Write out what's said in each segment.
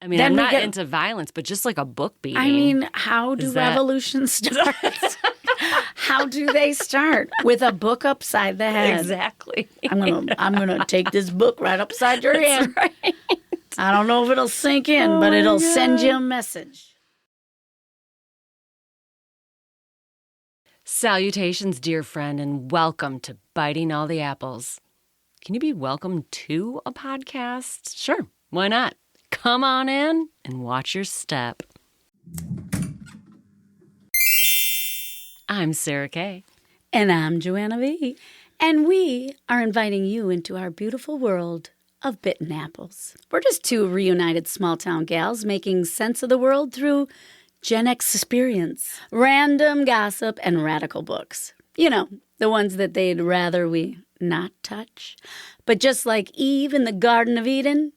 I mean, I'm not into violence, but just like a book beating. I mean, how do revolutions start? How do they start? With a book upside the head. Exactly. I'm gonna take this book right upside your head. Right. I don't know if it'll sink in, but it'll send you a message. Salutations, dear friend, and welcome to Biting All the Apples. Can you be welcome to a podcast? Sure, why not? Come on in and watch your step. I'm Sarah Kay. And I'm Joanna V. And we are inviting you into our beautiful world of bitten apples. We're just two reunited small-town gals making sense of the world through Gen X experience, random gossip, and radical books. You know, the ones that they'd rather we not touch. But just like Eve in the Garden of Eden,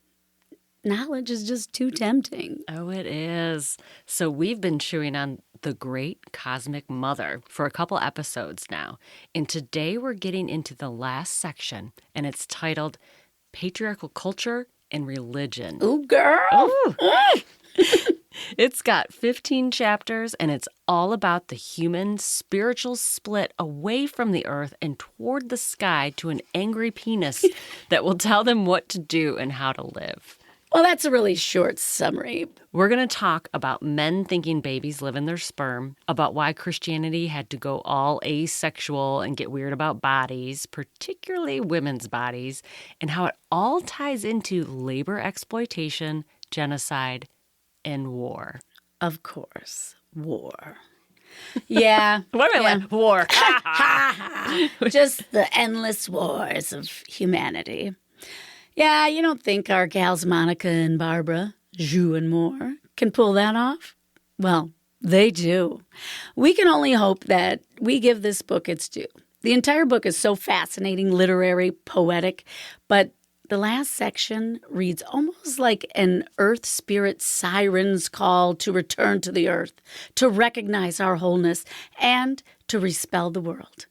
knowledge is just too tempting. Oh, it is. So we've been chewing on the Great Cosmic Mother for a couple episodes now. And today we're getting into the last section, and it's titled Patriarchal Culture and Religion. Ooh, girl! Ooh. It's got 15 chapters, and it's all about the human spiritual split away from the earth and toward the sky to an angry penis that will tell them what to do and how to live. Well, that's a really short summary. We're going to talk about men thinking babies live in their sperm, about why Christianity had to go all asexual and get weird about bodies, particularly women's bodies, and how it all ties into labor exploitation, genocide, and war. Of course, war. Yeah. What am I like? War. Just the endless wars of humanity. Yeah, you don't think our gals Monica and Barbara, Jou and Moore, can pull that off? Well, they do. We can only hope that we give this book its due. The entire book is so fascinating, literary, poetic, but the last section reads almost like an earth spirit siren's call to return to the earth, to recognize our wholeness, and to respell the world.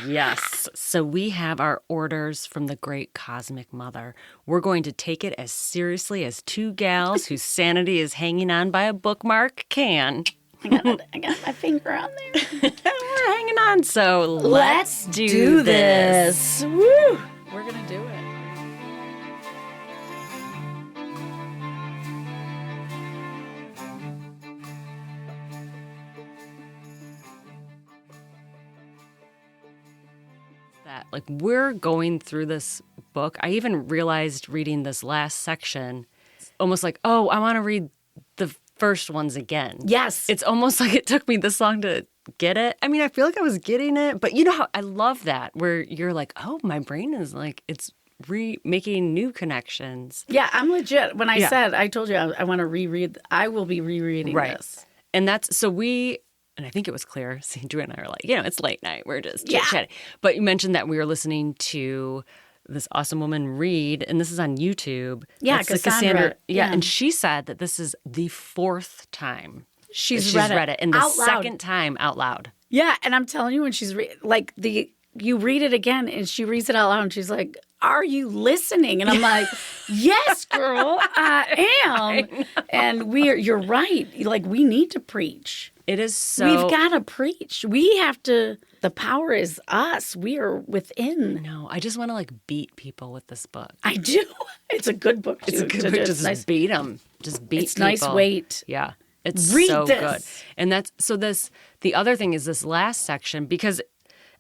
Yes. So we have our orders from the Great Cosmic Mother. We're going to take it as seriously as two gals whose sanity is hanging on by a bookmark can. I got my finger on there. We're hanging on. So let's do this. Woo! We're going to do it. Like, we're going through this book. I even realized reading this last section, almost like, oh, I want to read the first ones again. Yes. It's almost like it took me this long to get it. I mean, I feel like I was getting it, but you know how I love that, where you're like, oh, my brain is like, it's making new connections. Yeah, I'm legit. When I said, I told you I want to reread, I will be rereading this. And that's, so and I think it was clear. See, Drew and I are like, it's late night. We're just chit-chatting. But you mentioned that we were listening to this awesome woman read, and this is on YouTube. Yeah, Cassandra. Yeah, and she said that this is the fourth time she's read it. And the second time out loud. Yeah, and I'm telling you, when she's you read it again, and she reads it out loud, and she's like, are you listening? And I'm like, yes, girl, I am. And you're right. Like, we need to preach. It is so... We've got to preach. We have to... The power is us. We are within. No, I just want to, beat people with this book. I do. It's a good book, too. It's a good book. Just beat them. Just beat people. It's nice weight. Yeah. It's Read so this. good. And that's... So the other thing is this last section, because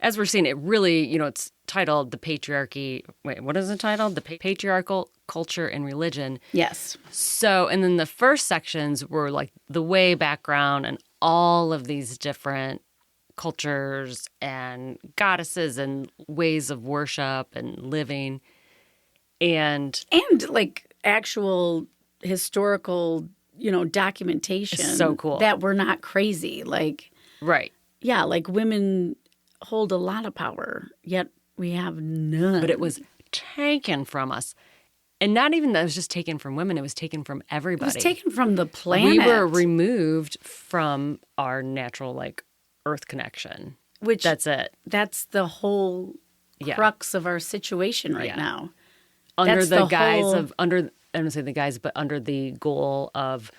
as we're seeing, it really, it's titled The Patriarchy... Wait, what is it titled? The Patriarchal Culture and Religion. Yes. So, and then the first sections were, the way background and all of these different cultures and goddesses and ways of worship and living. And actual historical, documentation. It's so cool. That we're not crazy. Right. Yeah, women hold a lot of power, yet we have none. But it was taken from us. And not even that it was just taken from women, it was taken from everybody. It was taken from the planet. We were removed from our natural, earth connection. Which that's it. That's the whole crux of our situation right now. Under the guise of I don't say the guise, but under the goal of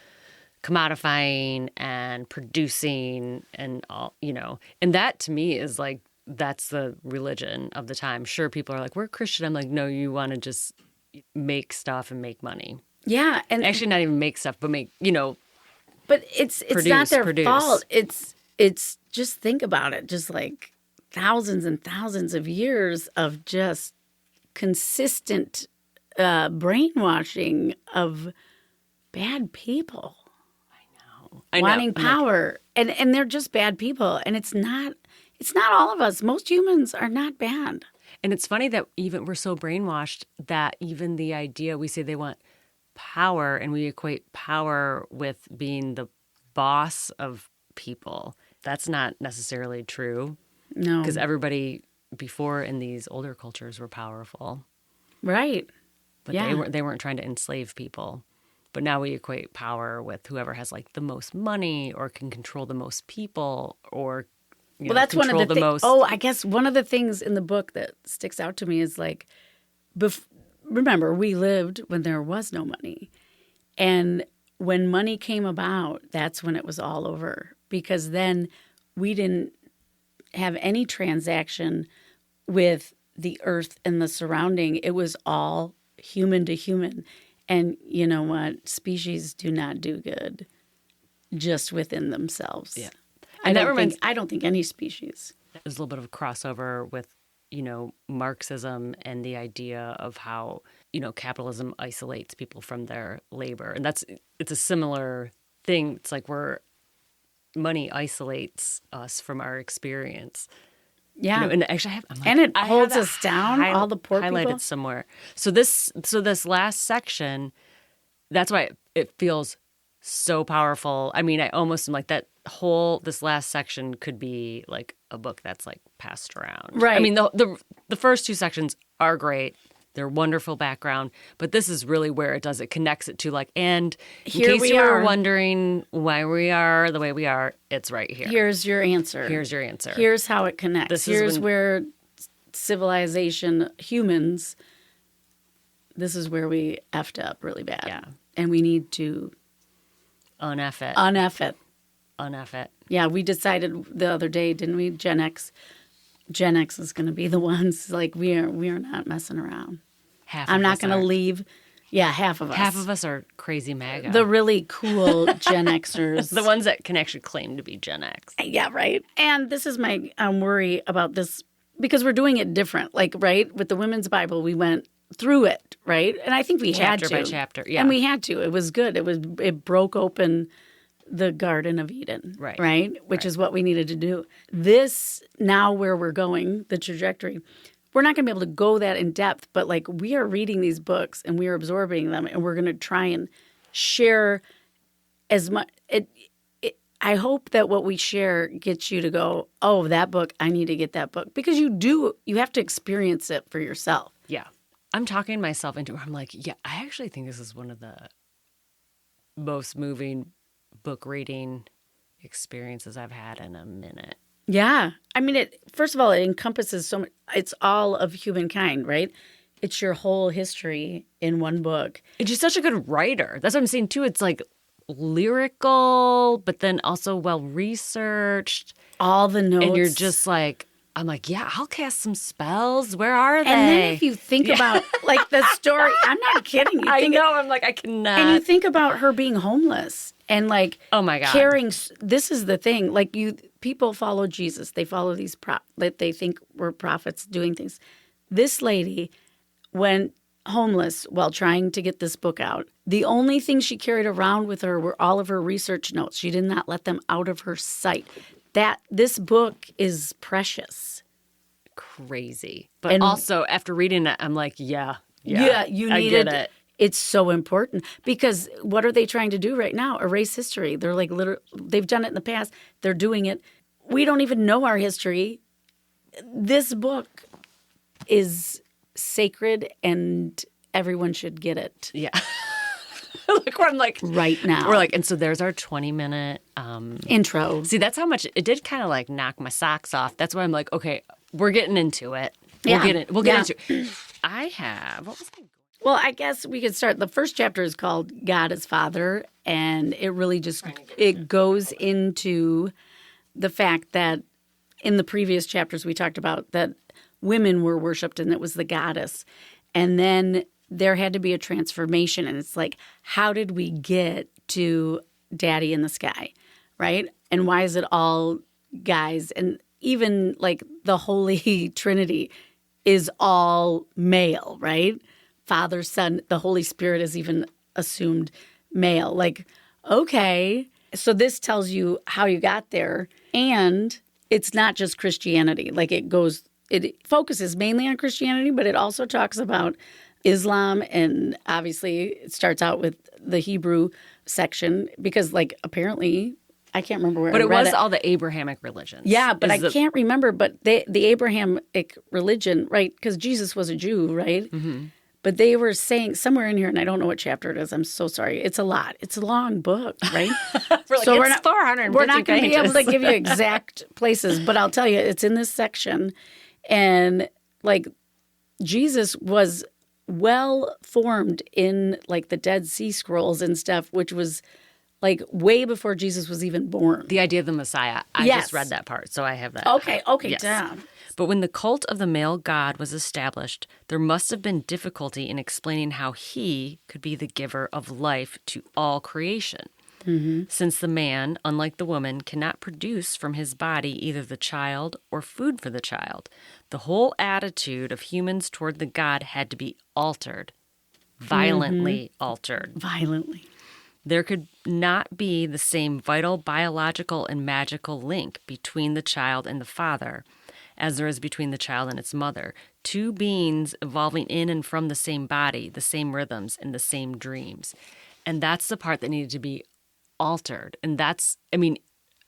commodifying and producing and all, and that to me is like, that's the religion of the time. Sure, people are like, we're Christian. I'm like, no, you want to just make stuff and make money. Yeah. And actually not even make stuff, but make, but it's not their fault. It's just think about it. Just like thousands and thousands of years of just consistent brainwashing of bad people. I know. Wanting power. And they're just bad people. And it's not all of us. Most humans are not bad. And it's funny that even we're so brainwashed that even the idea, we say they want power, and we equate power with being the boss of people. That's not necessarily true. No. Because everybody before in these older cultures were powerful. Right. But they weren't trying to enslave people. But now we equate power with whoever has like the most money or can control the most people or that's one of the things. Oh, I guess one of the things in the book that sticks out to me is like, remember, we lived when there was no money. And when money came about, that's when it was all over. Because then we didn't have any transaction with the earth and the surrounding. It was all human to human. And you know what? Species do not do good just within themselves. Yeah. I don't think any species. There's a little bit of a crossover with, Marxism and the idea of how, capitalism isolates people from their labor. And it's a similar thing. It's like money isolates us from our experience. Yeah. And actually it holds us down, all the poor highlighted people. Somewhere. So this last section, that's why it feels so powerful. I mean, I almost am like this last section could be like a book that's like passed around. Right. I mean, the first two sections are great. They're wonderful background, but this is really where it connects it to like, and in case you were wondering why we are the way we are, it's right here. Here's your answer. Here's how it connects. Here's where civilization, humans, this is where we effed up really bad. Yeah. And we need to uneff it. Uneff it. Yeah, we decided the other day, didn't we? Gen X is going to be the ones. Like we are not messing around. I'm not going to leave. Yeah, half of us. Half of us are crazy MAGA. The really cool Gen Xers. The ones that can actually claim to be Gen X. Yeah, right. And this is my worry about this because we're doing it different. Like, right, with the Women's Bible, we went through it, right? And I think we had to. Chapter by chapter, yeah. And we had to. It was good. It broke open the Garden of Eden, right? Which is what we needed to do. This, now where we're going, the trajectory, we're not going to be able to go that in depth, but like we are reading these books and we are absorbing them and we're going to try and share as much. I hope that what we share gets you to go, oh, that book, I need to get that book. Because you have to experience it for yourself. Yeah. I'm talking myself into it. I'm like, yeah, I actually think this is one of the most moving book reading experiences I've had in a minute. Yeah. I mean, first of all, it encompasses so much. It's all of humankind, right? It's your whole history in one book. And she's such a good writer. That's what I'm saying, too. It's like lyrical, but then also well-researched. All the notes. And you're just like, I'm like, yeah, I'll cast some spells. Where are they? And then if you think about, like, the story, I'm not kidding. I know. I'm like, I cannot. And you think about her being homeless and, like, oh my God, carrying. This is the thing. Like, people follow Jesus. They follow these that they think were prophets doing things. This lady went homeless while trying to get this book out. The only thing she carried around with her were all of her research notes. She did not let them out of her sight. This book is precious. Crazy. But also, after reading it, I'm like, yeah, you needed it. It's so important because what are they trying to do right now? Erase history. They're like, they've done it in the past. They're doing it. We don't even know our history. This book is sacred and everyone should get it. Yeah. Like where I'm like right now. We're like, and so there's our 20-minute intro. See, that's how much it did kind of like knock my socks off. That's why I'm like, okay, we're getting into it. We'll get into it. I have, what was I going Well, I guess we could start. The first chapter is called God as Father, and it really just it goes into the fact that in the previous chapters we talked about that women were worshipped and it was the goddess. And then there had to be a transformation, and it's like, how did we get to Daddy in the sky, right? And why is it all guys? And even like the Holy Trinity is all male, right? Father, Son, the Holy Spirit is even assumed male. Like, okay, so this tells you how you got there. And it's not just Christianity. Like it focuses mainly on Christianity, but it also talks about Islam. And obviously it starts out with the Hebrew section because like apparently I can't remember where but I read was all the Abrahamic religions. Yeah, but I can't remember. But the Abrahamic religion, right? Because Jesus was a Jew, right? Mm-hmm. But they were saying somewhere in here, and I don't know what chapter it is. I'm so sorry. It's a lot. It's a long book, right? We're not 450 We're not going to be able to pages. give you exact places, but I'll tell you, it's in this section. And like Jesus was well formed in like the Dead Sea Scrolls and stuff, which was like way before Jesus was even born. The idea of the Messiah. I Yes. just read that part, so I have that. Okay, Yes. damn. But when the cult of the male god was established, there must have been difficulty in explaining how he could be the giver of life to all creation. Mm-hmm. Since the man, unlike the woman, cannot produce from his body either the child or food for the child, the whole attitude of humans toward the god had to be altered, violently altered. Violently. There could not be the same vital, biological, and magical link between the child and the father as there is between the child and its mother. Two beings evolving in and from the same body, the same rhythms, and the same dreams. And that's the part that needed to be altered. And that's, I mean,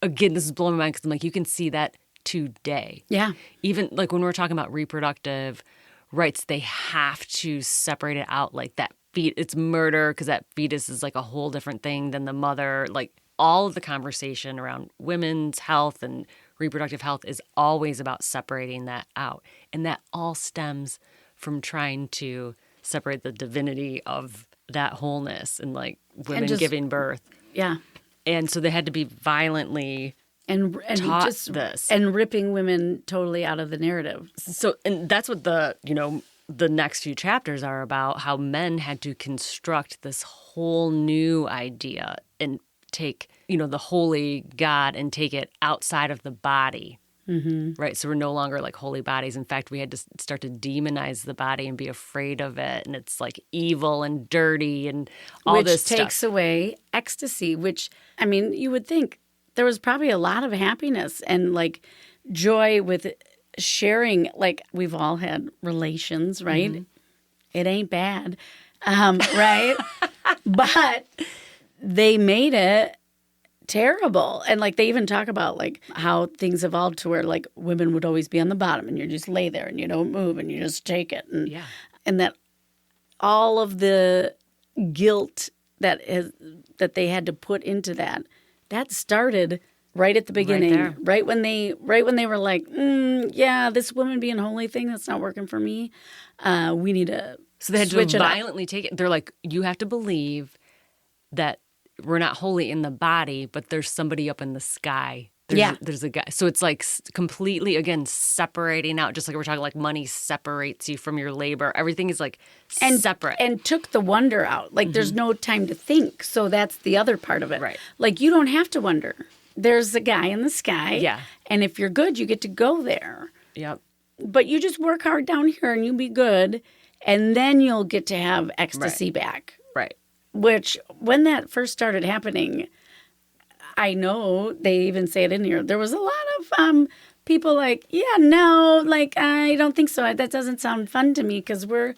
again, this is blowing my mind because I'm like, you can see that today. Yeah. Even like when we're talking about reproductive rights, they have to separate it out like that. It's murder because that fetus is like a whole different thing than the mother. Like all of the conversation around women's health and reproductive health is always about separating that out. And that all stems from trying to separate the divinity of that wholeness and like women giving birth. Yeah. And so they had to be violently and taught just this. And ripping women totally out of the narrative. So, and that's what the next few chapters are about, how men had to construct this whole new idea and take, the holy God and take it outside of the body, right? So we're no longer like holy bodies. In fact, we had to start to demonize the body and be afraid of it. And it's like evil and dirty and all this stuff. Which takes away ecstasy, which, I mean, you would think there was probably a lot of happiness and like joy with sharing. Like we've all had relations, right? Mm-hmm. It ain't bad, right? But they made it terrible. And like they even talk about like how things evolved to where like women would always be on the bottom and you just lay there and you don't move and you just take it. And that all of the guilt that they had to put into that started right at the beginning, right when they were like, yeah, this woman being holy thing, that's not working for me. We need to So they had to violently take it. They're like, you have to believe that we're not holy in the body, but there's somebody up in the sky. There's a guy. So it's like completely, again, separating out, just like we're talking like money separates you from your labor. Everything is like separate. And took the wonder out. Like there's no time to think. So that's the other part of it. Right. Like you don't have to wonder. There's a guy in the sky. Yeah. And if you're good, you get to go there. Yep. But you just work hard down here and you be good. And then you'll get to have ecstasy back. Right. Which, when that first started happening, I know they even say it in here. There was a lot of people like, yeah, no, like I don't think so. That doesn't sound fun to me because we're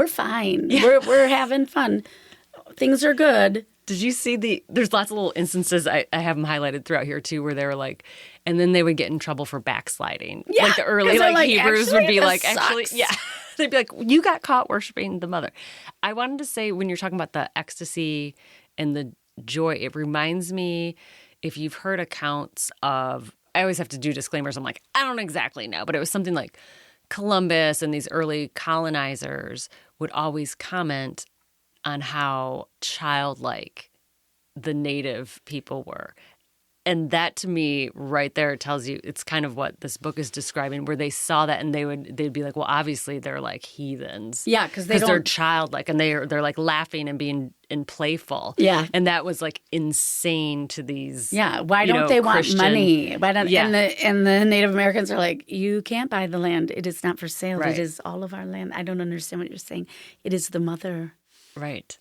fine. Yeah. We're having fun. Things are good. Did you see there's lots of little instances, I have them highlighted throughout here too, where they were like, and then they would get in trouble for backsliding. Yeah, like the early like Hebrews would be like, sucks. actually, yeah. They'd be like, you got caught worshiping the mother. I wanted to say, when you're talking about the ecstasy and the joy, it reminds me, if you've heard accounts of, I always have to do disclaimers. I'm like, I don't exactly know, but it was something like Columbus and these early colonizers would always comment on how childlike the native people were. And that to me right there tells you it's kind of what this book is describing, where they saw that and they'd be like, well, obviously they're like heathens. Yeah, because they're childlike and they're like laughing and being playful. Yeah. And that was like insane to these. Yeah. Why don't they want money? Why don't, and the Native Americans are like, you can't buy the land. It is not for sale. Right. It is all of our land. I don't understand what you're saying. It is the mother. Right.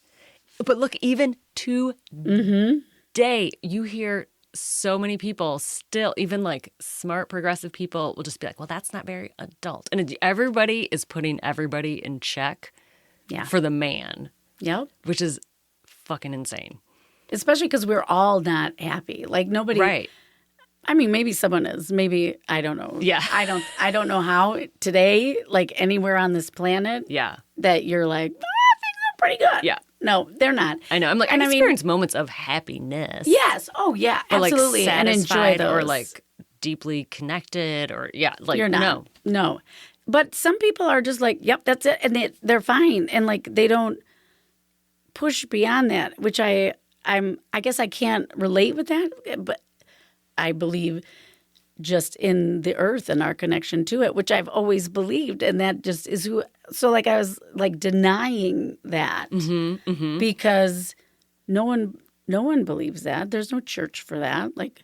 But look, even today, you hear so many people still, even like smart progressive people, will just be like, well, that's not very adult. And everybody is putting everybody in check for the man. Yep. Which is fucking insane. Especially because we're all not happy. Like nobody. Right. I mean, maybe someone is. Maybe, I don't know. Yeah. I don't know how today, like anywhere on this planet. Yeah. That you're like, things are pretty good. Yeah. No, they're not. I know. I'm like, I experience moments of happiness. Yes. Oh, yeah. Absolutely. Like and enjoy those. Or like deeply connected or, like, you're not. No. But some people are just like, yep, that's it. And they're fine. And like, they don't push beyond that, which I guess I can't relate with that. But I believe just in the earth and our connection to it, which I've always believed. And that just is who. So like I was like denying that because no one believes that. There's no church for that. Like,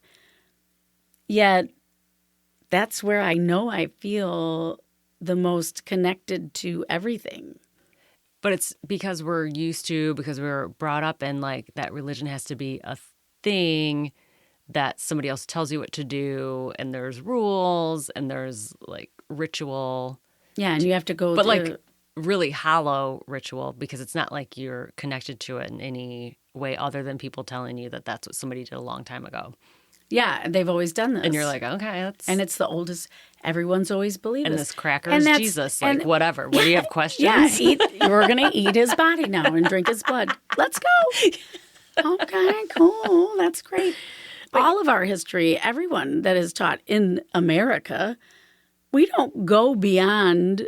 yet that's where I know I feel the most connected to everything. But it's because because we were brought up in like that religion has to be a thing that somebody else tells you what to do, and there's rules and there's like ritual. Yeah, and you have to go but like really hollow ritual because it's not like you're connected to it in any way other than people telling you that that's what somebody did a long time ago. Yeah, and they've always done this. And you're like, okay, that's... And it's the oldest. Everyone's always believed and this. this cracker is Jesus. Like, whatever. What do you have questions? Yeah, we're going to eat his body now and drink his blood. Let's go. Okay, cool. That's great. All of our history, everyone that is taught in America, we don't go beyond,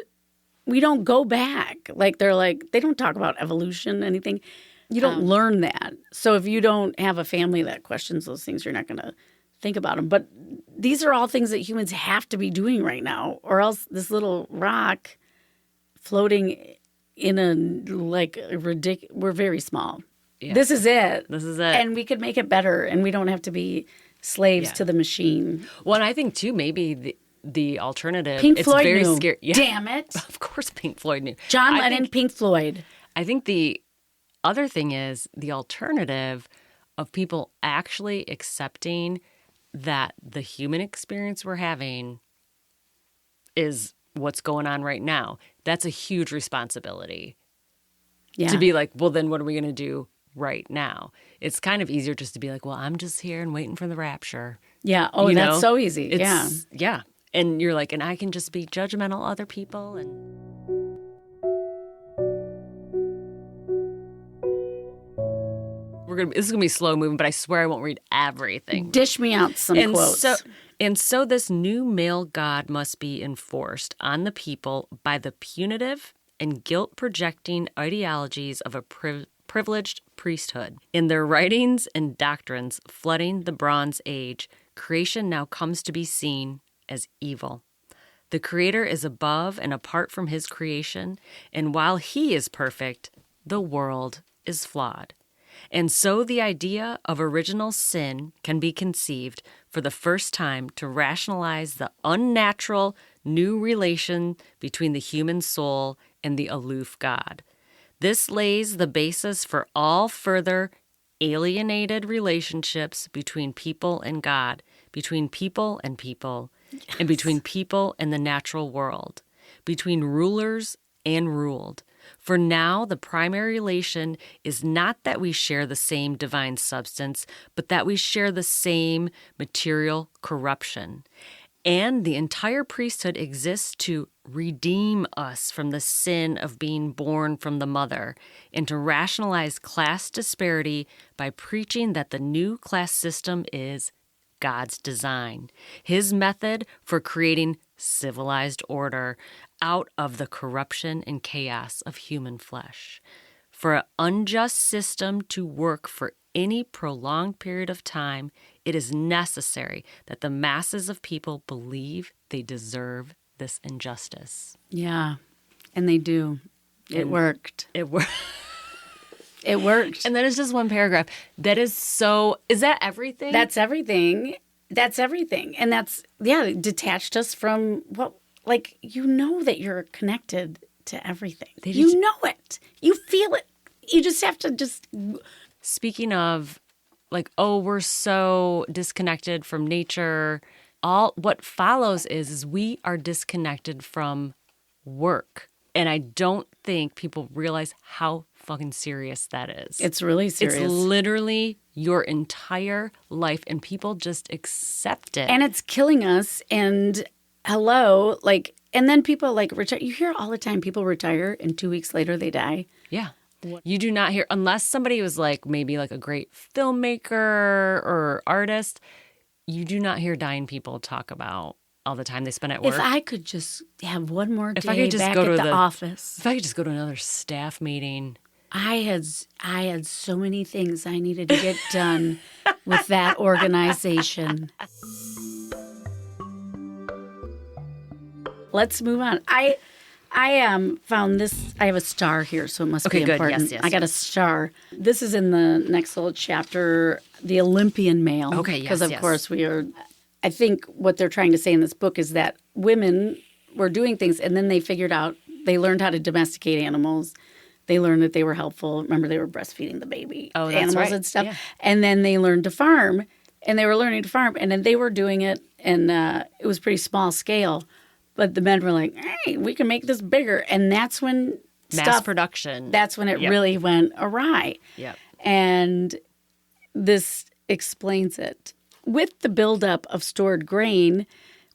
we don't go back. Like they don't talk about evolution, anything. You don't learn that. So if you don't have a family that questions those things, you're not going to think about them. But these are all things that humans have to be doing right now, or else this little rock floating in a like ridiculous, we're very small. Yeah. This is it. And we could make it better, and we don't have to be slaves to the machine. Well, and I think, too, maybe the alternative... Pink Floyd very knew. Scary. Yeah. Damn it. Of course Pink Floyd knew. John Lennon, Pink Floyd. I think the other thing is the alternative of people actually accepting that the human experience we're having is what's going on right now. That's a huge responsibility. Yeah. To be like, well, then what are we going to do right now? It's kind of easier just to be like, well, I'm just here and waiting for the rapture. Yeah. Oh, that's so easy. Yeah. And you're like, and I can just be judgmental of other people. And this is going to be slow moving, but I swear I won't read everything. Dish me out some quotes. So this new male god must be enforced on the people by the punitive and guilt-projecting ideologies of a privileged priesthood. In their writings and doctrines flooding the Bronze Age, creation now comes to be seen as evil. The Creator is above and apart from his creation, and while he is perfect, the world is flawed. And so the idea of original sin can be conceived for the first time to rationalize the unnatural new relation between the human soul and the aloof God. This lays the basis for all further alienated relationships between people and God, between people and people, and between people and the natural world, between rulers and ruled. For now, the primary relation is not that we share the same divine substance, but that we share the same material corruption. And the entire priesthood exists to redeem us from the sin of being born from the mother and to rationalize class disparity by preaching that the new class system is God's design, his method for creating civilized order out of the corruption and chaos of human flesh. For an unjust system to work for any prolonged period of time, it is necessary that the masses of people believe they deserve this injustice. Yeah, and they do. It worked. It worked. It worked. And that is just one paragraph. That is so... Is that everything? That's everything. That's everything. And that's, it detached us from what, like, you know that you're connected to everything. You know it. You feel it. You just have to just... Speaking of, like, oh, we're so disconnected from nature, all what follows is we are disconnected from work. And I don't think people realize how fucking serious that is. It's really serious. It's literally your entire life, and people just accept it. And it's killing us. And hello, like, and then people like retire. You hear all the time people retire and 2 weeks later they die. Yeah. You do not hear, unless somebody was like maybe like a great filmmaker or artist, you do not hear dying people talk about all the time they spend at work. If I could just have one more day if I could just back go at to the office. If I could just go to another staff meeting. I had so many things I needed to get done with that organization. Let's move on. I found this. I have a star here, so it must be important. Yes, yes. I got a star. This is in the next little chapter, the Olympian male. Okay, yes, because of course we are. I think what they're trying to say in this book is that women were doing things, and then they figured out they learned how to domesticate animals. They learned that they were helpful. Remember, they were breastfeeding the baby animals right. and stuff. Yeah. And then they learned to farm, and they were learning to farm, and then they were doing it, and it was pretty small scale. But the men were like, hey, we can make this bigger. And that's when Mass production. That's when it really went awry. Yep. And this explains it. With the buildup of stored grain,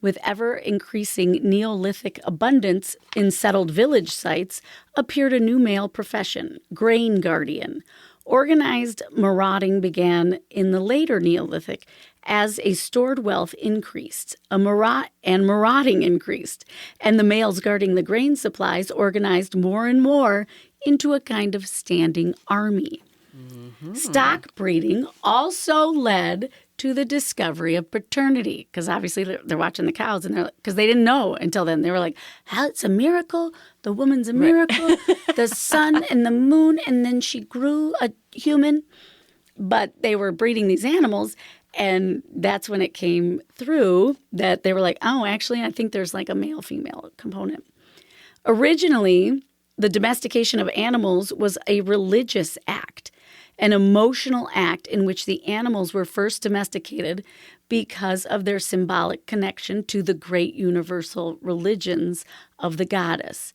with ever-increasing Neolithic abundance in settled village sites, appeared a new male profession, grain guardian. Organized marauding began in the later Neolithic as a stored wealth increased, marauding increased, and the males guarding the grain supplies organized more and more into a kind of standing army. Mm-hmm. Stock breeding also led to the discovery of paternity, because obviously they're watching the cows, and because they didn't know until then. They were like, "How it's a miracle! The woman's a miracle! Right. The sun and the moon, and then she grew a human." But they were breeding these animals, and that's when it came through that they were like, "Oh, actually, I think there's like a male-female component." Originally, the domestication of animals was a religious act. An emotional act in which the animals were first domesticated because of their symbolic connection to the great universal religions of the goddess.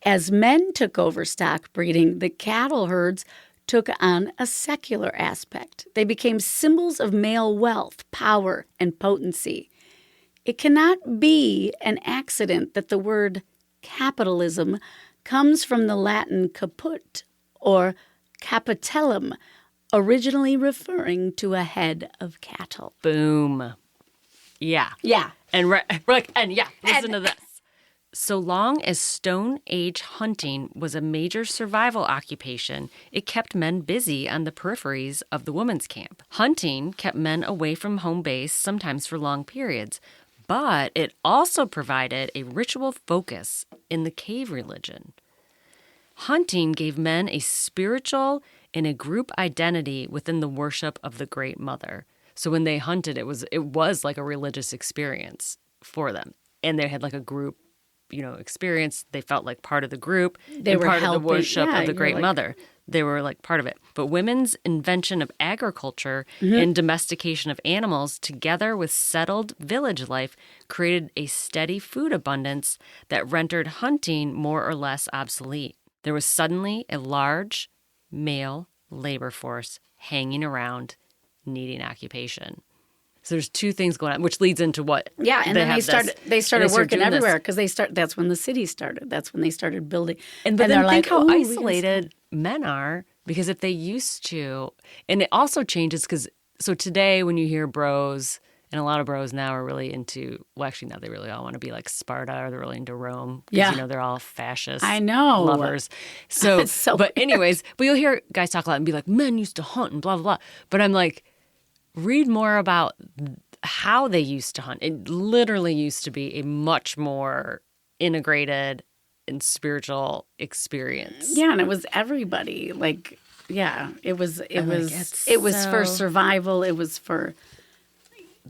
As men took over stock breeding, the cattle herds took on a secular aspect. They became symbols of male wealth, power, and potency. It cannot be an accident that the word capitalism comes from the Latin caput, or capitellum, originally referring to a head of cattle. Boom. Yeah. Yeah. And listen to this. So long as Stone Age hunting was a major survival occupation, it kept men busy on the peripheries of the women's camp. Hunting kept men away from home base, sometimes for long periods, but it also provided a ritual focus in the cave religion. Hunting gave men a spiritual and a group identity within the worship of the Great Mother. So when they hunted, it was like a religious experience for them. And they had like a group, experience. They felt like part of the group. They were part helping, of the worship of the Great Mother. They were like part of it. But women's invention of agriculture and domestication of animals, together with settled village life, created a steady food abundance that rendered hunting more or less obsolete. There was suddenly a large male labor force hanging around, needing occupation. So there's two things going on, which leads into what? Yeah, and then they started working everywhere because that's when the city started. That's when they started building. But then think how isolated men are, because if they used to, and it also changes because, so today when you hear bros And a lot of bros now are really into, well, actually, now they really all want to be like Sparta, or they're really into Rome. Yeah. You know, they're all fascist I know. lovers. So, It's so but weird. anyways, but you'll hear guys talk a lot and be like, men used to hunt and blah, blah, blah. But I'm like, read more about how they used to hunt. It literally used to be a much more integrated and spiritual experience. Yeah, and it was everybody. Like, yeah, it was for so- survival. It was for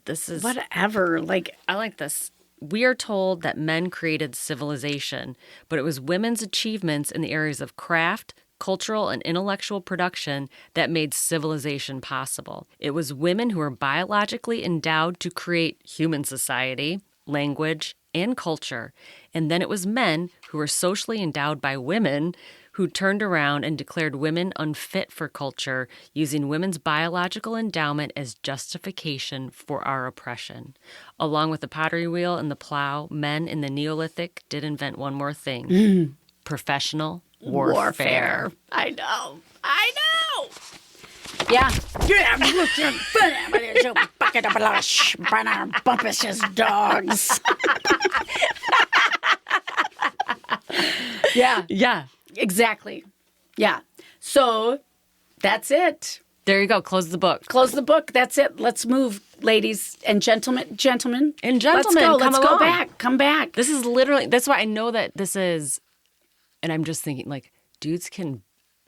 This is whatever. Like, I like this. We are told that men created civilization, but it was women's achievements in the areas of craft, cultural, and intellectual production that made civilization possible. It was women who were biologically endowed to create human society, language, and culture. And then it was men who were socially endowed by women who turned around and declared women unfit for culture, using women's biological endowment as justification for our oppression. Along with the pottery wheel and the plow, men in the Neolithic did invent one more thing. Professional warfare. I know. Yeah. Bucket of lush, bumpus as dogs. Yeah. Yeah. Exactly. Yeah. So that's it. There you go. Close the book. Close the book. That's it. Let's move, ladies and gentlemen. And Let's gentlemen, go. come Let's go along. back. Come back. This is literally, that's why I know that this is, and I'm just thinking, like, dudes can,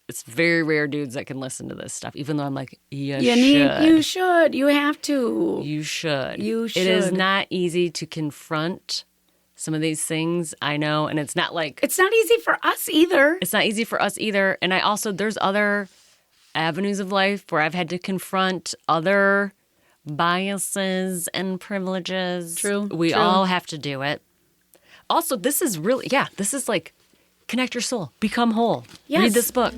it's very rare dudes that can listen to this stuff, even though I'm like, you should. You have to. You should. You It is should. not easy to confront some of these things, I know, and it's not like, It's not easy for us either. it's not easy for us either. And I also, there's other avenues of life where I've had to confront other biases and privileges. True, We true. all have to do it. Also, this is really, this is like connect your soul, become whole. Yes. Read this book.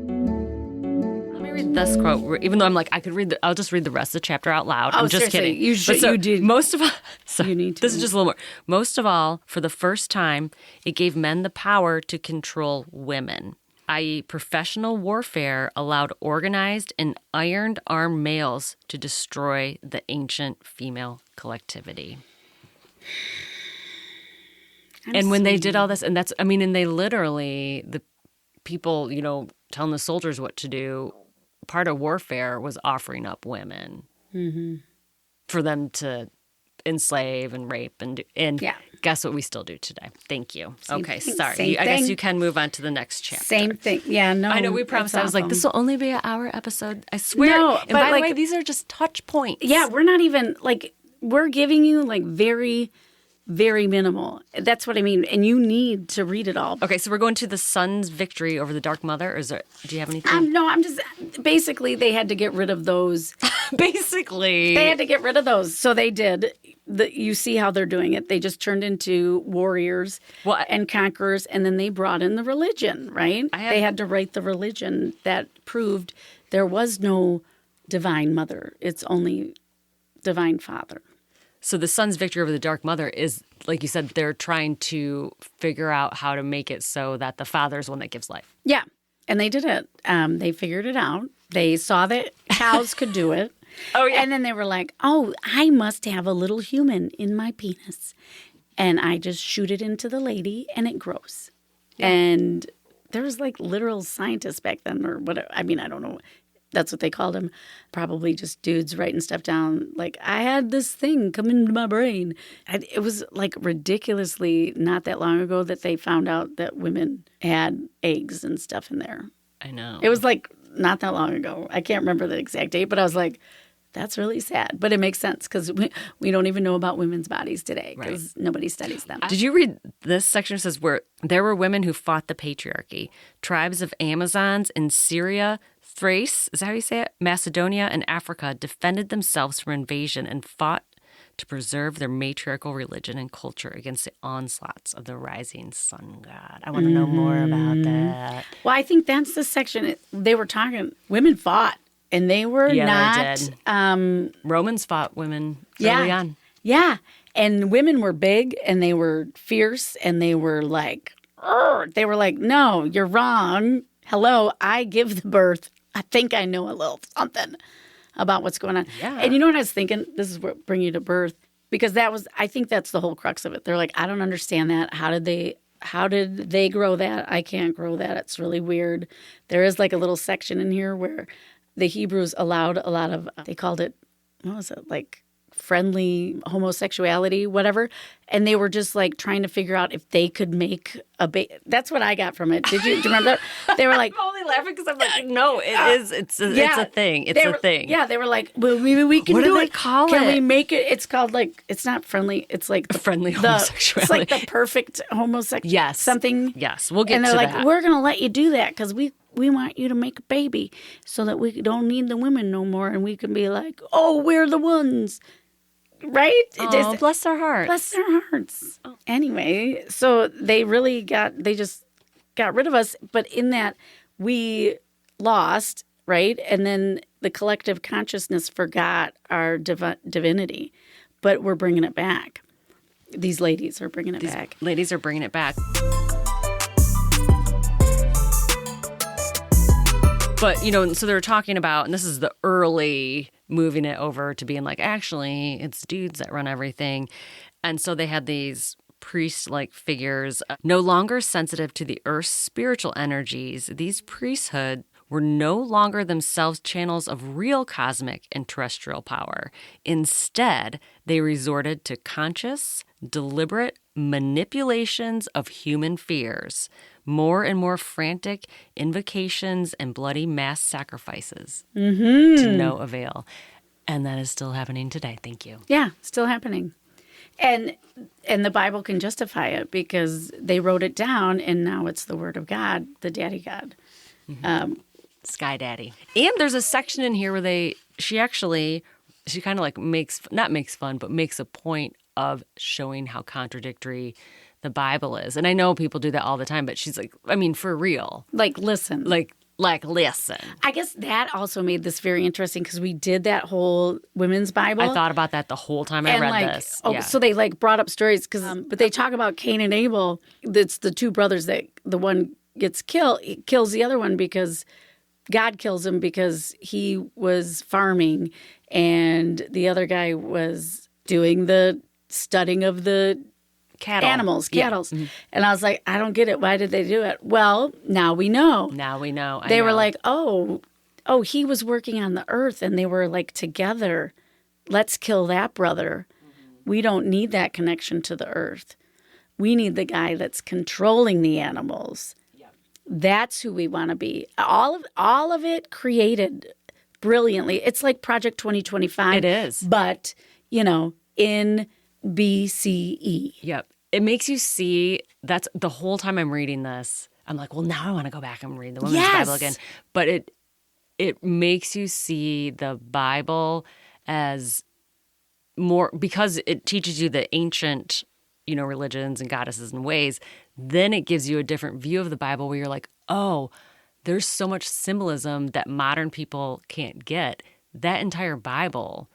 Let me read this quote, even though I'm like, I could read I'll just read the rest of the chapter out loud. Oh, I'm just seriously, kidding. you should- But so you did- Most of all, sorry, You need to. This is just a little more. Most of all, for the first time, it gave men the power to control women, i.e., professional warfare allowed organized and ironed-armed males to destroy the ancient female collectivity. And when they did all this, and and they literally, the people, telling the soldiers what to do, part of warfare was offering up women for them to enslave and rape and Yeah. guess what we still do today. Thank you. Okay, thing, sorry. same I guess thing. you can move on to the next chapter. Same thing. Yeah, no. I know we promised. it's I was like, awesome. this will only be an hour episode. I swear. No, and but by the like- way, these are just touch points. Yeah, we're not even, like, we're giving you, like, very, very minimal. That's what I mean. And you need to read it all. Okay, so we're going to the sun's victory over the dark mother. Or do you have anything? No, I'm just, basically, they had to get rid of those. Basically. They had to get rid of those. So they did. You see how they're doing it. They just turned into warriors and conquerors, and then they brought in the religion, right? They had to write the religion that proved there was no divine mother. It's only divine father. So the sun's victory over the dark mother is, like you said, they're trying to figure out how to make it so that the father is one that gives life. Yeah, and they did it. They figured it out. They saw that cows could do it. Oh, yeah. And then they were like, oh, I must have a little human in my penis. And I just shoot it into the lady and it grows. Yeah. And there was like literal scientists back then or whatever. I mean, I don't know. That's what they called them. Probably just dudes writing stuff down. Like, I had this thing come into my brain. It was like ridiculously not that long ago that they found out that women had eggs and stuff in there. I know. It was like not that long ago. I can't remember the exact date, but I was like, that's really sad. But it makes sense because we don't even know about women's bodies today because nobody studies them. Did you read this section? It says where there were women who fought the patriarchy. Tribes of Amazons in Syria, Thrace, is that how you say it? Macedonia and Africa defended themselves from invasion and fought to preserve their matriarchal religion and culture against the onslaughts of the rising sun god. I want to know more about that. Well, I think that's the section. They were talking, women fought. And they were not. They did. Romans fought women early on. Yeah. And women were big and they were fierce and they were like, no, you're wrong. hello, I give the birth. I think I know a little something about what's going on. Yeah. And you know what I was thinking? This is what bring you to birth. Because I think that's the whole crux of it. They're like, I don't understand that. How did they grow that? I can't grow that. It's really weird. There is like a little section in here where the Hebrews allowed a lot of, they called it, what was it, like friendly homosexuality, whatever. And they were just like trying to figure out if they could make a baby. That's what I got from it. Do you remember that? They were like, I'm only laughing because I'm like, no, it's a thing. It's a thing. Yeah, they were like, well, maybe we can What do do it. they call Can it? we make it? It's called like, it's not friendly. It's like Friendly homosexuality. It's like the perfect homosexuality. Yes. Something. Yes, we'll get and to they're that. like, we're going to let you do that because we want you to make a baby so that we don't need the women no more. And we can be like, oh, we're the ones. Right? Oh, bless their hearts. Bless their hearts. Anyway, so they just got rid of us. But in that, we lost, right? And then the collective consciousness forgot our divinity. But we're bringing it back. These ladies are bringing it back. Ladies are bringing it back. But, so they're talking about, and this is the early moving it over to being like, actually, it's dudes that run everything. And so they had these priest-like figures, no longer sensitive to the earth's spiritual energies. These priesthoods were no longer themselves channels of real cosmic and terrestrial power. Instead, they resorted to conscious, deliberate manipulations of human fears, more and more frantic invocations and bloody mass sacrifices to no avail. And that is still happening today. Thank you. Yeah, still happening. And the Bible can justify it because they wrote it down and now it's the word of God, the daddy God. Sky Daddy. And there's a section in here where she kind of like makes a point of showing how contradictory the Bible is. And I know people do that all the time, but she's like, I mean, for real. Like, listen. Like listen. I guess that also made this very interesting because we did that whole women's Bible. I thought about that the whole time I read this. Oh, yeah. So they like brought up stories but they talk about Cain and Abel. It's the two brothers that the one gets killed, kills the other one because God kills him because he was farming and the other guy was doing the studying of the cattle. Yeah. Mm-hmm. And I was like, I don't get it. Why did they do it? Well, now we know. They were like, oh, he was working on the earth and they were like together. Let's kill that brother. Mm-hmm. We don't need that connection to the earth. We need the guy that's controlling the animals. Yep. That's who we want to be. All of it created brilliantly. It's like Project 2025. It is. But, in BCE. Yep. It makes you see, that's the whole time I'm reading this, I'm like, well, now I want to go back and read the Women's Bible again. But it makes you see the Bible as more, because it teaches you the ancient, religions and goddesses and ways, then it gives you a different view of the Bible where you're like, oh, there's so much symbolism that modern people can't get. That entire Bible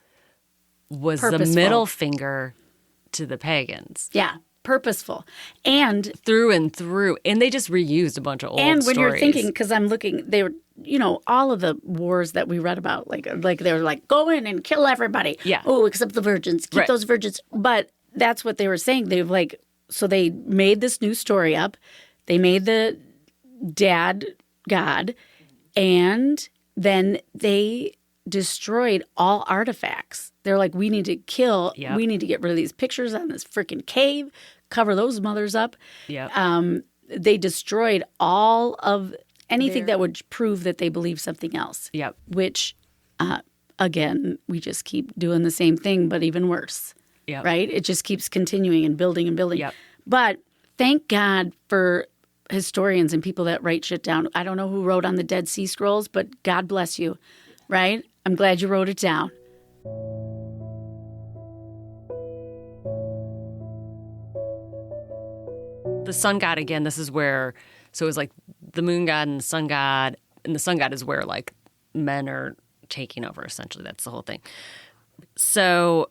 was the middle finger to the pagans. Yeah, purposeful. And through and through. And they just reused a bunch of old stories. And when you're thinking, because I'm looking, they were, all of the wars that we read about, like they were like, go in and kill everybody. Yeah. Oh, except the virgins. Keep those virgins. But that's what they were saying. So they made this new story up. They made the dad God, and then they destroyed all artifacts. They're like, we need to kill. Yep. We need to get rid of these pictures on this freaking cave. Cover those mothers up. Yep. They destroyed all of anything that would prove that they believe something else. Yep. Which, again, we just keep doing the same thing, but even worse. Yep. Right? It just keeps continuing and building and building. Yep. But thank God for historians and people that write shit down. I don't know who wrote on the Dead Sea Scrolls, but God bless you. Right? I'm glad you wrote it down. The sun god, again, this is where, so it was like the moon god and the sun god is where like men are taking over, essentially. That's the whole thing. So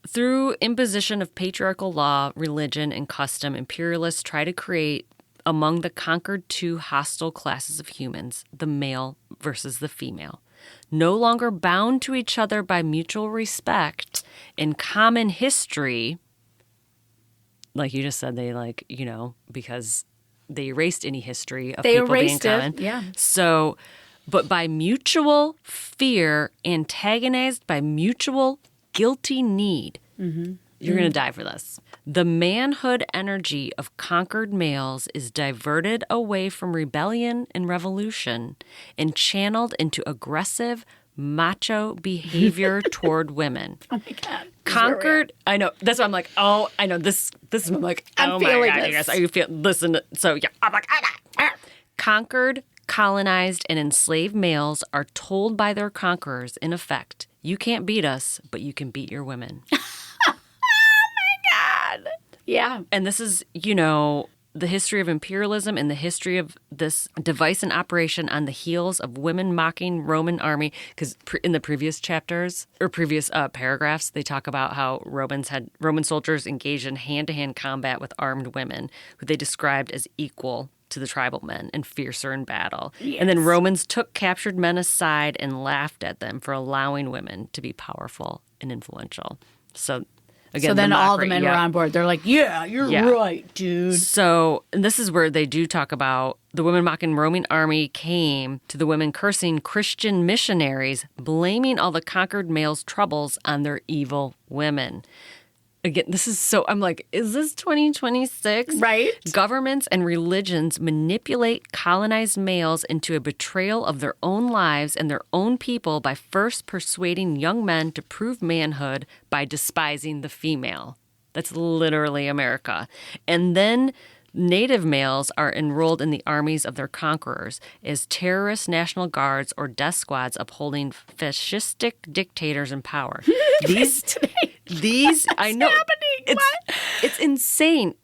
through imposition of patriarchal law, religion, and custom, imperialists try to create among the conquered two hostile classes of humans, the male versus the female. No longer bound to each other by mutual respect and common history, like you just said, they because they erased any history of people being common. Yeah. So, but by mutual fear, antagonized by mutual guilty need. Mm-hmm. You're going to die for this. The manhood energy of conquered males is diverted away from rebellion and revolution and channeled into aggressive, macho behavior toward women. Oh my God. Conquered, I know. That's why I'm like, oh, I know. This is, I'm like, oh I'm my feeling God, this. you guys. Are you feel? Listen, so yeah. I'm like, conquered, colonized, and enslaved males are told by their conquerors, in effect, you can't beat us, but you can beat your women. God. Yeah. And this is, the history of imperialism and the history of this device and operation on the heels of women mocking Roman army. Because in the previous chapters or previous paragraphs, they talk about how Roman soldiers engaged in hand-to-hand combat with armed women, who they described as equal to the tribal men and fiercer in battle. Yes. And then Romans took captured men aside and laughed at them for allowing women to be powerful and influential. So again, then all the men were on board. They're like, yeah, you're right, dude. So and this is where they do talk about the women mocking Roman army came to the women cursing Christian missionaries, blaming all the conquered males' troubles on their evil women. Again, this is so, I'm like, is this 2026? Right. Governments and religions manipulate colonized males into a betrayal of their own lives and their own people by first persuading young men to prove manhood by despising the female. That's literally America. And then Native males are enrolled in the armies of their conquerors as terrorist national guards or death squads upholding fascistic dictators in power. These I know happening? it's insane.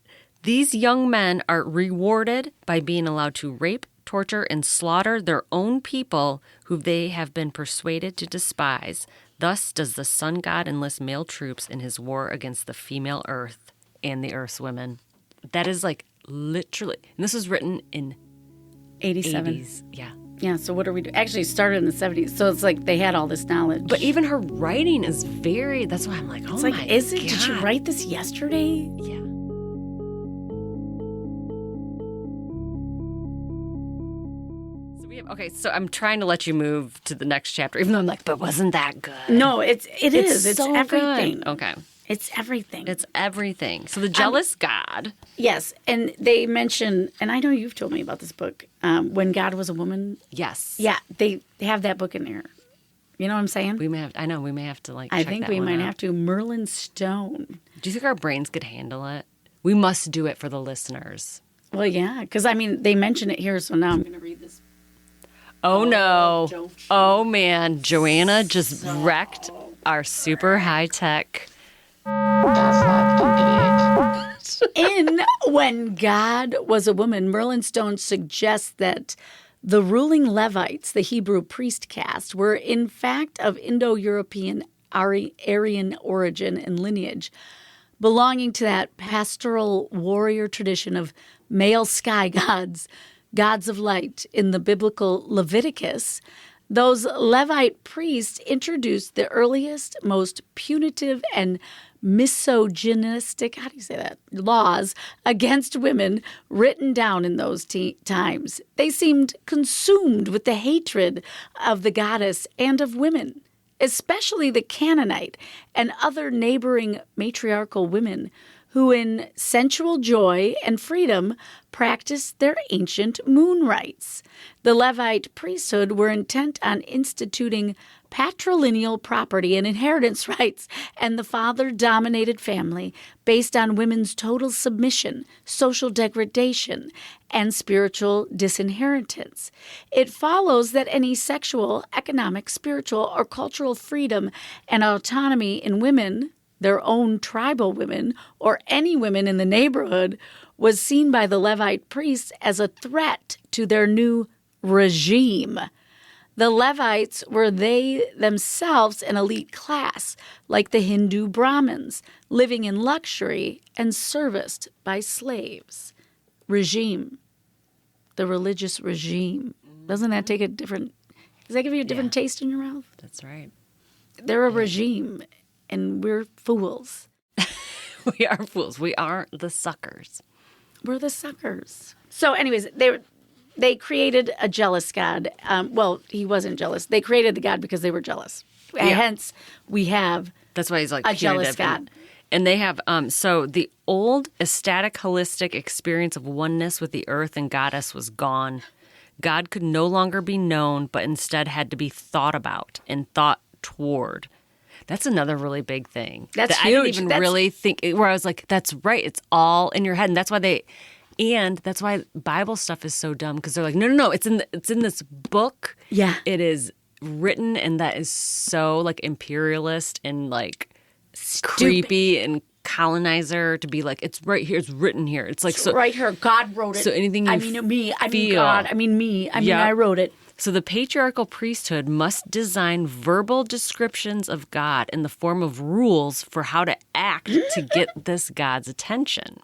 These young men are rewarded by being allowed to rape, torture, and slaughter their own people who they have been persuaded to despise. Thus does the sun god enlist male troops in his war against the female earth and the earth's women. That is like literally, and this was written in 87. 80s. Yeah. Yeah, so what are we doing? Actually, it started in the 70s, so it's like they had all this knowledge. But even her writing is very, that's why I'm like, oh it's my like, is it? God. Did you write this yesterday? Yeah. So I'm trying to let you move to the next chapter, even though I'm like, but wasn't that good? No, it is. It's so everything. Good. Okay. It's everything. It's everything. So the jealous God. Yes, and they mention, and I know you've told me about this book, When God Was a Woman. Yes. Yeah, they have that book in there. You know what I'm saying? We may have to I check think that we one might out. have to. Merlin Stone. Do you think our brains could handle it? We must do it for the listeners. Well, yeah, because I mean, they mention it here, so now I'm going to read this. Oh no. don't you. Oh man. Joanna just wrecked our super high tech. In When God Was a Woman, Merlin Stone suggests that the ruling Levites, the Hebrew priest caste, were in fact of Indo-European Aryan origin and lineage, belonging to that pastoral warrior tradition of male sky gods, gods of light in the biblical Leviticus. Those Levite priests introduced the earliest, most punitive and misogynistic, how do you say that, laws against women written down in those times. They seemed consumed with the hatred of the goddess and of women, especially the Canaanite and other neighboring matriarchal women who in sensual joy and freedom practiced their ancient moon rites. The Levite priesthood were intent on instituting patrilineal property and inheritance rights and the father-dominated family based on women's total submission, social degradation, and spiritual disinheritance. It follows that any sexual, economic, spiritual, or cultural freedom and autonomy in women, their own tribal women, or any women in the neighborhood, was seen by the Levite priests as a threat to their new regime. The Levites were they themselves an elite class, like the Hindu Brahmins, living in luxury and serviced by slaves. Regime. the religious regime. Doesn't that take a different... Does that give you a different taste in your mouth? That's right. They're a regime, and we're fools. We are fools. We aren't the suckers. We're the suckers. So anyways, they created a jealous God. Well, he wasn't jealous. They created the God because they were jealous. Yeah. Hence, we have That's why he's like a jealous God. And they have, so the old ecstatic, holistic experience of oneness with the earth and goddess was gone. God could no longer be known, but instead had to be thought about and thought toward. That's another really big thing. That's that huge. I didn't even really think, where I was like, that's right. It's all in your head. And that's why Bible stuff is so dumb, because they're like, no, it's in this book. Yeah. It is written, and that is so like imperialist and like creepy and colonizer to be like, it's right here, it's written here. It's like, so right here, God wrote it. So anything you I mean me, I mean feel. God, I mean me, I mean Yep. I wrote it. So the patriarchal priesthood must design verbal descriptions of God in the form of rules for how to act to get this God's attention.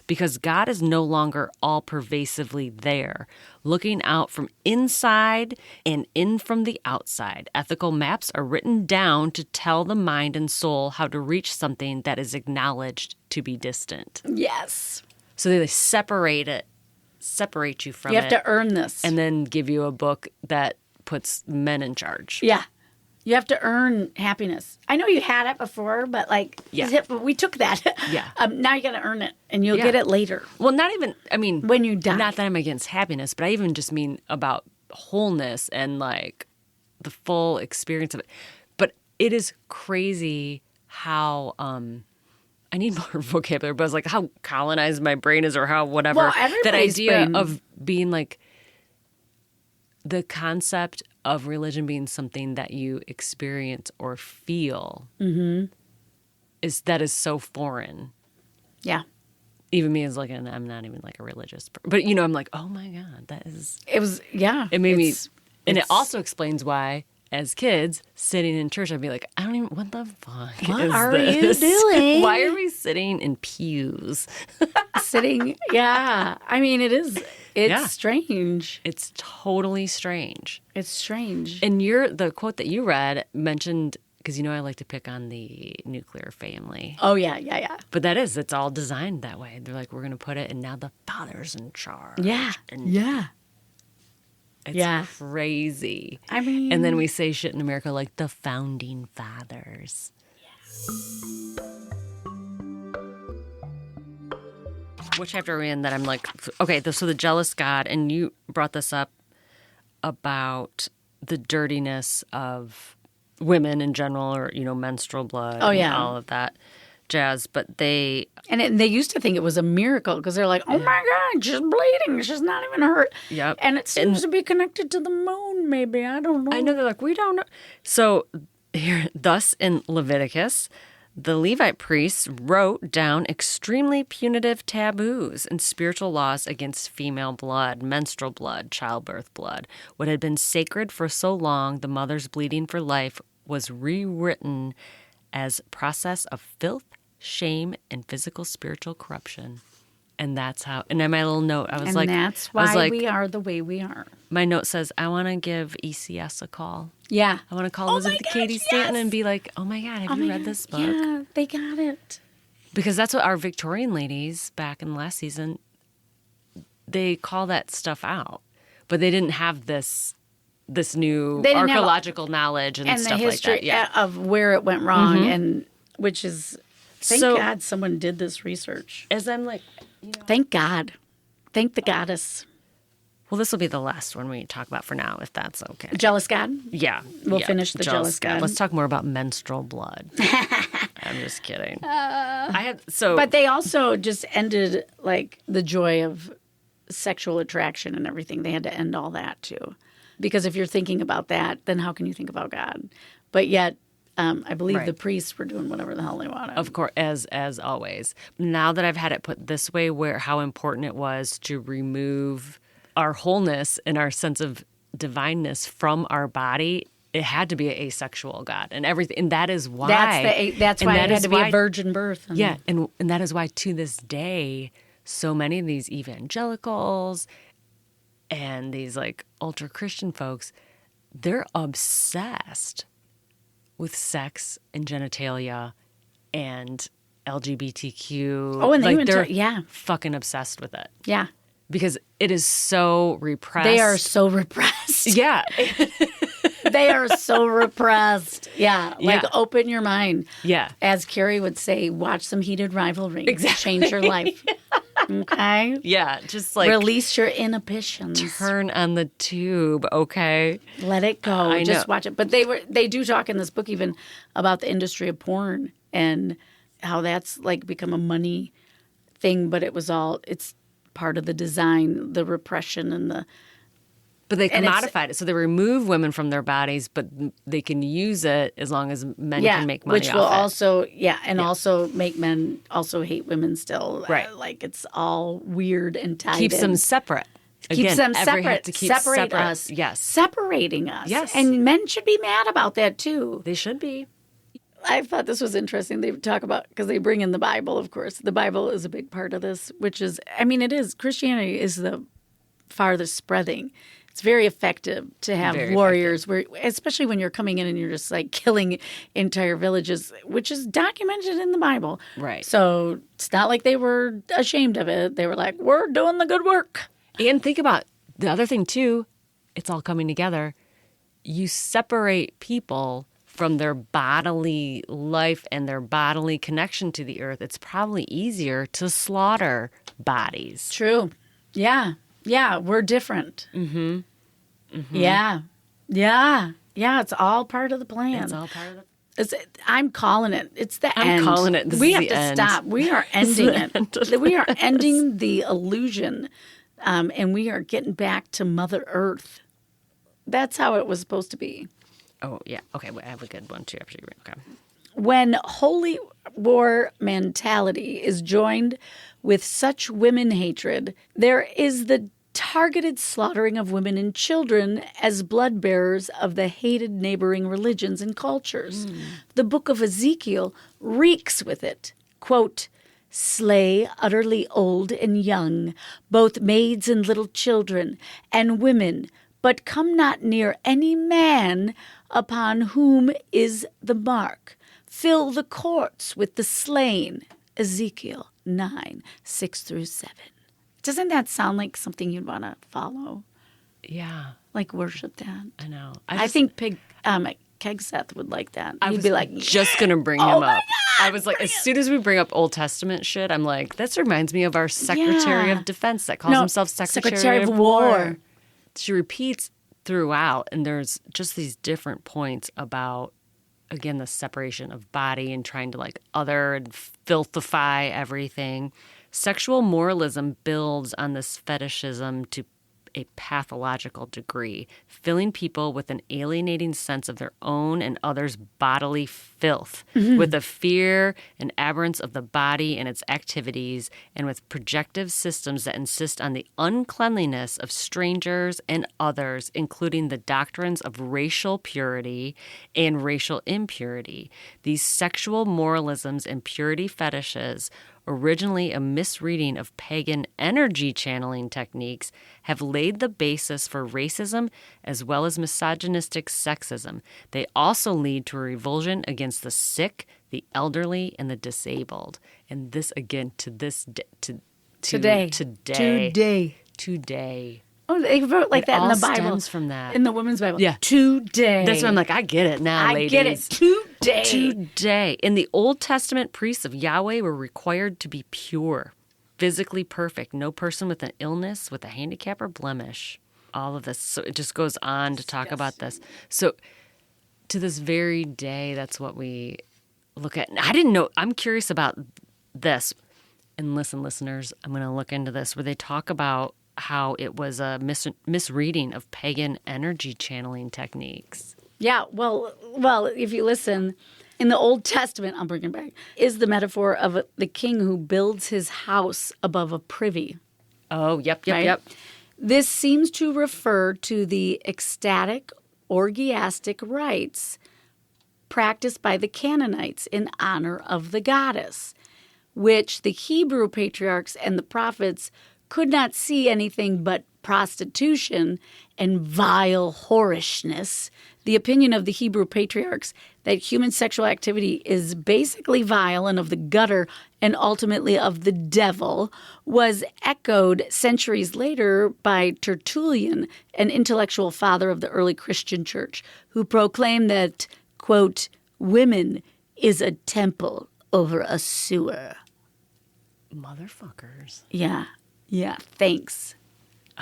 Because God is no longer all pervasively there, looking out from inside and in from the outside. Ethical maps are written down to tell the mind and soul how to reach something that is acknowledged to be distant. Yes. So they separate you from it. You have to earn this. And then give you a book that puts men in charge. Yeah. You have to earn happiness. I know you had it before, but we took that. Yeah. Now you got to earn it, and you'll Yeah. get it later. Well, not even, I mean, when you die. Not that I'm against happiness, but I even just mean about wholeness and like the full experience of it. But it is crazy how, I need more vocabulary, but it's like how colonized my brain is, or how whatever. Well, that everybody's idea brain. of being like, the concept of religion being something that you experience or feel is so foreign. Yeah. Even me as like I'm not even like a religious person. But I'm like, oh my God, that is... It was, yeah. It made me... And it also explains why, as kids, sitting in church, I'd be like, I don't even... What the fuck What is are you this? doing? Why are we sitting in pews? Sitting, yeah. I mean, it is... It's Yeah. strange. It's totally strange. It's strange. And the quote that you read mentioned, because I like to pick on the nuclear family. Oh, yeah. But it's all designed that way. They're like, we're going to put it, and now the father's in charge. Yeah. And Yeah. it's crazy. I mean... And then we say shit in America like the founding fathers. What chapter are we in that I'm like, okay, so the jealous God, and you brought this up about the dirtiness of women in general, or, menstrual blood, and all of that jazz, but they... And they used to think it was a miracle, because they're like, oh my God, she's bleeding, she's not even hurt. Yep. And it seems to be connected to the moon, maybe, I don't know. I know, they're like, we don't know. So here, thus in Leviticus, the Levite priests wrote down extremely punitive taboos and spiritual laws against female blood, menstrual blood, childbirth blood. What had been sacred for so long, the mother's bleeding for life, was rewritten as process of filth, shame, and physical spiritual corruption. And that's how, and in my little note, I was like... And that's why we are the way we are. My note says, I want to give ECS a call. Yeah. I want to call Elizabeth Cady Stanton and be like, oh my God, have you read this book? Yeah, they got it. Because that's what our Victorian ladies back in the last season, they call that stuff out. But they didn't have this new archaeological knowledge and stuff the history like that. Yeah. of where it went wrong, and which is, thank So- God someone did this research. As I'm like, Thank God. Thank the goddess. well, this will be the last one we talk about for now, if that's okay. Jealous God? Yeah. We'll finish the jealous God. Let's talk more about menstrual blood. I'm just kidding. But they also just ended like the joy of sexual attraction and everything. They had to end all that too. Because if you're thinking about that, then how can you think about God? But yet, I believe the priests were doing whatever the hell they wanted. Of course, as always. Now that I've had it put this way, how important it was to remove our wholeness and our sense of divineness from our body, it had to be an asexual God and everything. And that is why. That's why it had to be a virgin birth. Yeah, and that is why to this day, so many of these evangelicals and these like ultra Christian folks, they're obsessed with sex and genitalia and LGBTQ. Oh, and they're yeah. fucking obsessed with it. Yeah. Because it is so repressed. They are so repressed. Yeah. They are so repressed. Yeah. Like, Yeah. open your mind. Yeah. As Carrie would say, watch some heated rivalry. Exactly. Change your life. Okay? Yeah. Just like release your inhibitions. turn on the tube, okay? Let it go. I Just know. watch it. But they do talk in this book even about the industry of porn and how that's like become a money thing, but it's part of the design, the repression and the But they commodified it. So they remove women from their bodies, but they can use it as long as men can make money which off will it. also also make men also hate women still. Right. Like it's all weird and tied Keeps in. them separate. Keeps Again, them every have separate. to keep Separate separate. us. Yes. Separating us. Yes. And men should be mad about that too. They should be. I thought this was interesting. They talk about, because they bring in the Bible, of course. The Bible is a big part of this, which is, I mean, it is. Christianity is the farthest spreading. It's very effective to have Very warriors, where, especially when you're coming in and you're just like killing entire villages, which is documented in the Bible. Right. So it's not like they were ashamed of it. They were like, we're doing the good work. And think about the other thing, too. It's all coming together. You separate people from their bodily life and their bodily connection to the earth. It's probably easier to slaughter bodies. True. Yeah. Yeah. We're different. Mm-hmm. Mm-hmm. Yeah. Yeah. Yeah. It's all part of the plan. It's all part of it. I'm calling it. It's the I'm end. calling it. This we is have the to end. stop. We are ending it. We are ending the illusion, and we are getting back to Mother Earth. That's how it was supposed to be. Oh, yeah. Okay, I have a good one, too. Actually, okay. When holy war mentality is joined with such women hatred, there is the targeted slaughtering of women and children as blood bearers of the hated neighboring religions and cultures. The book of Ezekiel reeks with it. Quote, slay utterly old and young, both maids and little children, and women, but come not near any man upon whom is the mark. Fill the courts with the slain. Ezekiel 9, 6-7. Doesn't that sound like something you'd want to follow? Yeah, Like worship that? I know. I think Kegseth would like that. I He'd was be like, just going to bring Oh him my up. I was like, as soon as we bring up Old Testament shit, I'm like, this reminds me of our Secretary Yeah. of Defense that calls himself Secretary, Secretary of War. She repeats throughout, and there's just these different points about, again, the separation of body and trying to like other and filthify everything. Sexual moralism builds on this fetishism to a pathological degree, filling people with an alienating sense of their own and others' bodily filth, with a fear and aberrance of the body and its activities, and with projective systems that insist on the uncleanliness of strangers and others, including the doctrines of racial purity and racial impurity. These sexual moralisms and purity fetishes, originally a misreading of pagan energy channeling techniques, have laid the basis for racism as well as misogynistic sexism. They also lead to a revulsion against the sick, the elderly, and the disabled. And this, again, to this day, Today. Oh, they wrote like It that in all the Bible. stems from that. In the women's Bible. Yeah. Today. That's why I'm like, I get it now, I ladies. get it. Today. Today. In the Old Testament, priests of Yahweh were required to be pure, physically perfect, no person with an illness, with a handicap or blemish. All of this. So it just goes on to talk about this. So to this very day, that's what we look at. I didn't know. I'm curious about this. And listen, listeners, I'm going to look into this where they talk about how it was a misreading of pagan energy channeling techniques. Yeah, well, if you listen, in the Old Testament, I'll bring it back, is the metaphor of the king who builds his house above a privy. Oh, yep. Right? This seems to refer to the ecstatic, orgiastic rites practiced by the Canaanites in honor of the goddess, which the Hebrew patriarchs and the prophets could not see anything but prostitution and vile whorishness, the opinion of the Hebrew patriarchs that human sexual activity is basically vile and of the gutter and ultimately of the devil was echoed centuries later by Tertullian, an intellectual father of the early Christian church, who proclaimed that, quote, women is a temple over a sewer. Motherfuckers. Yeah. Yeah. Thanks.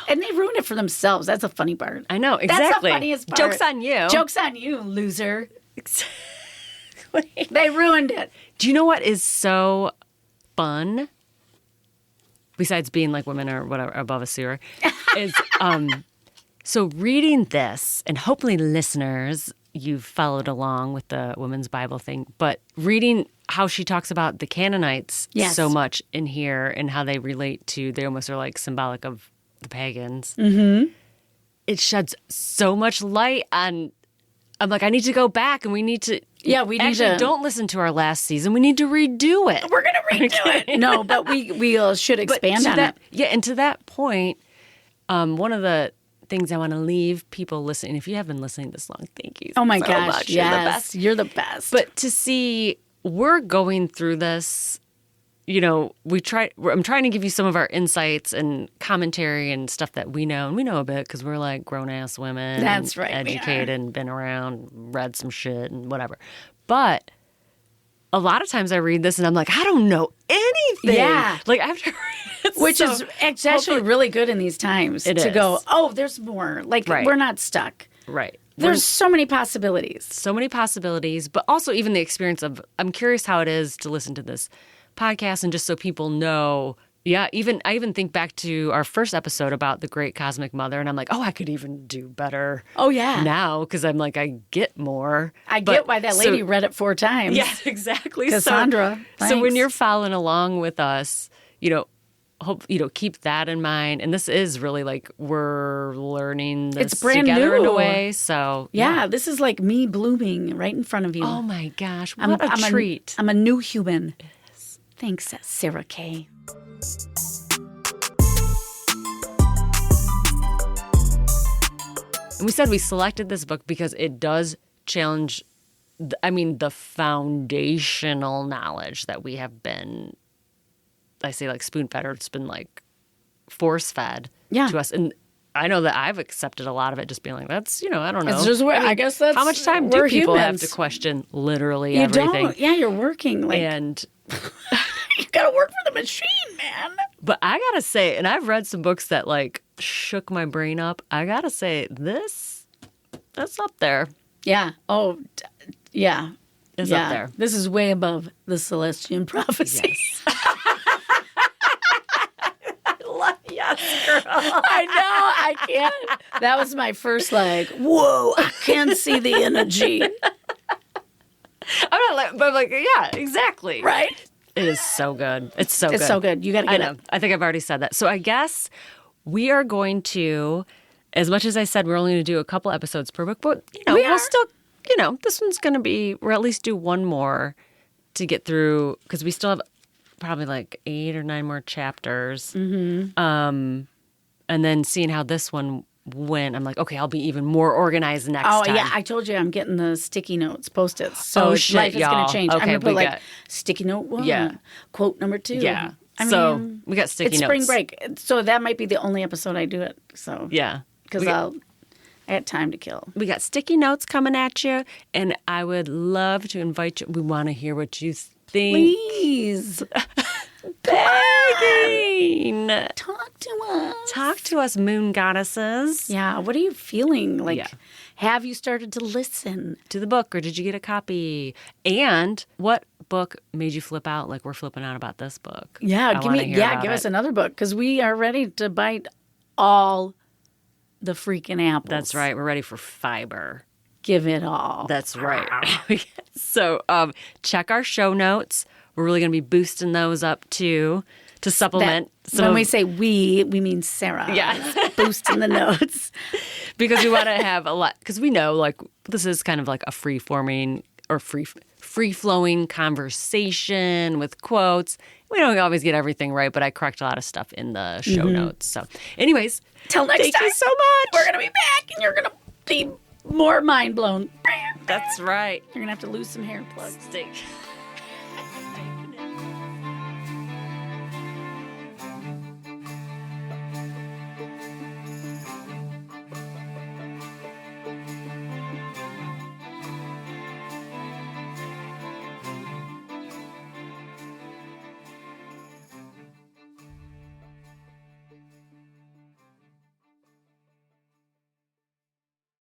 And they ruined it for themselves. That's the funny part. I know, exactly. That's the funniest part. Joke's on you. Joke's on you, loser. Exactly. They ruined it. Do you know what is so fun, besides being like women or whatever above a sewer, is so reading this, and hopefully listeners, you've followed along with the women's Bible thing, but reading how she talks about the Canaanites so much in here and how they relate to, they almost are like symbolic of the pagans. Mm-hmm. It sheds so much light on. I'm like, I need to go back and we need to. Yeah, we need actually to. Don't listen to our last season. We need to redo it. We're going to redo it. No, but we should expand on it. Yeah, and to that point, one of the things I want to leave people listening, if you have been listening this long, thank you. Oh my so gosh, much. yes, you're the best. But to see, we're going through this. You know, I'm trying to give you some of our insights and commentary and stuff that we know. And we know a bit because we're like grown-ass women. That's right. Educated and been around, read some shit and whatever. But a lot of times I read this and I'm like, I don't know anything. Yeah. Like I have to read it. It's actually really good in these times to go, oh, there's more. Like, we're not stuck. Right. There's so many possibilities. So many possibilities. But also even the experience of, I'm curious how it is to listen to this podcast, and just so people know, I even think back to our first episode about the great cosmic mother, and I'm like, oh, I could even do better. Oh yeah, now because I'm like, I get more. I get why that lady read it 4 times. Yes, exactly, Cassandra. So when you're following along with us, keep that in mind. And this is really like we're learning this it's brand together new in a way. So yeah, this is like me blooming right in front of you. Oh my gosh, what a treat! I'm a new human. Thanks, Sarah Kay. And we said we selected this book because it does challenge, the foundational knowledge that we have been, I say like spoon-fed, or it's been like force-fed to us. And I know that I've accepted a lot of it, just being like, that's, I don't know. It's just I guess that's how much time do people humans. have to question literally you everything? Don't. Yeah, you're working. And you got to work for the machine, man. But I got to say, and I've read some books that like shook my brain up. I got to say, that's up there. Yeah. Oh, yeah. It's up there. This is way above the Celestian prophecy. Yes. Yes, girl. I know. I can't. That was my first whoa, I can see the energy. I'm like, yeah, exactly. Right? It is so good. It's so good. It's so good. You got to get it. I think I've already said that. So I guess we are going to, as much as I said, we're only going to do a couple episodes per book, but, we'll still, this one's going to be, we'll at least do one more to get through, because we still have probably like 8 or 9 more chapters. Mm-hmm. And then seeing how this one went, I'm like, okay, I'll be even more organized next time. Oh, yeah. I told you I'm getting the sticky notes, Post-its. So life is going to change. Okay, I'm going to put sticky note 1, quote number 2. Yeah. I mean, we got sticky it's notes. Spring break. So that might be the only episode I do it. So yeah. Because I had time to kill. We got sticky notes coming at you, and I would love to invite you. We want to hear what you think. Please. Begging. Talk to us. Talk to us, moon goddesses. Yeah. What are you feeling? Have you started to listen to the book, or did you get a copy? And what book made you flip out like we're flipping out about this book? Yeah. Give us another book, because we are ready to bite all the freaking apples. That's right. We're ready for fiber. Give it all. That's right. So check our show notes. We're really going to be boosting those up too to supplement. When we say we mean Sarah. Yeah. Boosting the notes. Because we want to have a lot, because we know this is kind of like a free-forming or free-flowing conversation with quotes. We don't always get everything right, but I correct a lot of stuff in the show notes. So anyways, till next time. Thank you so much. We're going to be back, and you're going to be more mind blown. That's right. You're going to have to lose some hair plugs. Stay.